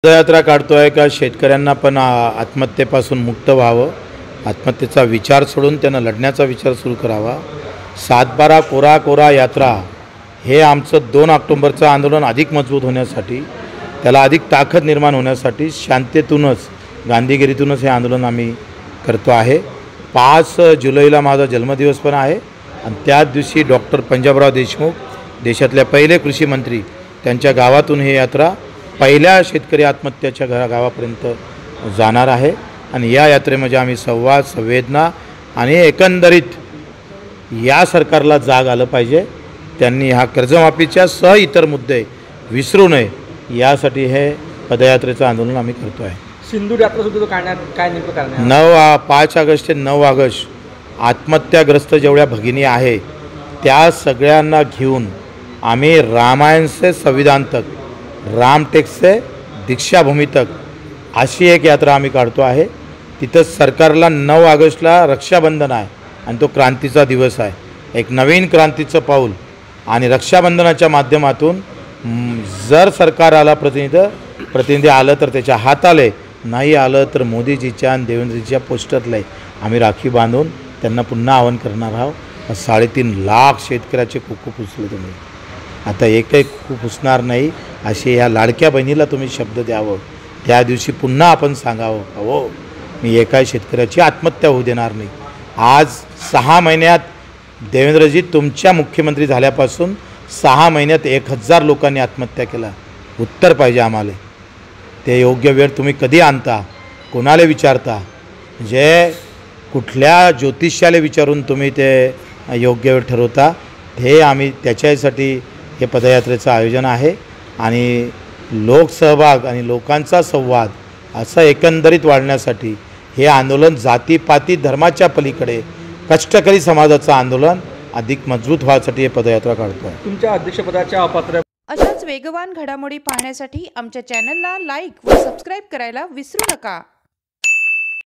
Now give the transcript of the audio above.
पदयात्रा काढतोय का शेतकऱ्यांना पण आत्महत्येपासून मुक्त व्हावं, आत्महत्येचा विचार सोडून त्यांना लढण्याचा विचार सुरू करावा। 7/12 कोरा कोरा यात्रा हे आमचं 2 ऑक्टोबरचं आंदोलन अधिक मजबूत होण्यासाठी, त्याला अधिक ताकद निर्माण होण्यासाठी शांततेतूनच, गांधीगिरीतूनच हे आंदोलन आम्ही करतो आहे। 5 जुलैला माझा जन्मदिवस पण आहे आणि त्याच दिवशी डॉक्टर पंजाबराव देशमुख, देशातले पहिले कृषी मंत्री, त्यांच्या गावातून ही यात्रा पहिल्या शेतकरी आत्महत्याच्या गावापर्यंत जाणार आहे आणि या यात्रेमध्ये आम्ही संवाद, संवेदना आणि एकंदरीत या सरकारला जाग आलं पाहिजे, त्यांनी ह्या कर्जमाफीच्या सह इतर मुद्दे विसरू नये यासाठी हे पदयात्रेचं आंदोलन आम्ही करतो आहे। सिंदूर यात्रा सुद्धा काढण्यात काय नेमकं करणार? 5 ऑगस्ट ते 9 ऑगस्ट आत्महत्याग्रस्त जेवढ्या भगिनी आहे त्या सगळ्यांना घेऊन आम्ही रामायण से संविधान तक, रामटेक से दीक्षाभूमी तक अशी एक यात्रा आम्ही काढतो आहे। तिथं सरकारला 9 ऑगस्टला रक्षाबंधन आहे आणि तो क्रांतीचा दिवस आहे, एक नवीन क्रांतीचं पाऊल आणि रक्षाबंधनाच्या माध्यमातून जर सरकार आला, प्रतिनिधी आलं तर त्याच्या हाताले, नाही आलं तर मोदीजीच्या आणि देवेंद्रजीच्या पोस्टरला आम्ही राखी बांधून त्यांना पुन्हा आवाहन करणार आहोत। 3.5 लाख शेतकऱ्याचे कुक्कू पुसले तुम्ही, आता एकही कुक्कू पुसणार नाही असे या लाडक्या बहिणीला तुम्ही शब्द द्यावं। त्या दिवशी पुन्हा आपण सांगावं का हो, मी एका शेतकऱ्याची आत्महत्या होऊ देणार नाही। आज 6 महिन्यात देवेंद्रजी तुमच्या मुख्यमंत्री झाल्यापासून 6 महिन्यात 1000 लोकांनी आत्महत्या केला। उत्तर पाहिजे आम्हाला, ते योग्य वेळ तुम्ही कधी आणता, कोणाला विचारता, म्हणजे कुठल्या ज्योतिष्याला विचारून तुम्ही ते योग्य वेळ ठरवता, हे आम्ही त्याच्यासाठी हे पदयात्रेचं आयोजन आहे आणि लोकसहभाग आणि लोकांचा संवाद असं एकंदरीत वाढण्यासाठी हे आंदोलन जातीपाती धर्माच्या पलीकडे कष्टकरी समाजाचं आंदोलन अधिक मजबूत व्हायसाठी हे पदयात्रा काढतो आहे। तुमच्या अध्यक्षपदाच्या अपात्र अशाच वेगवान घडामोडी पाहण्यासाठी आमच्या चॅनलला लाईक व सबस्क्राईब करायला विसरू नका।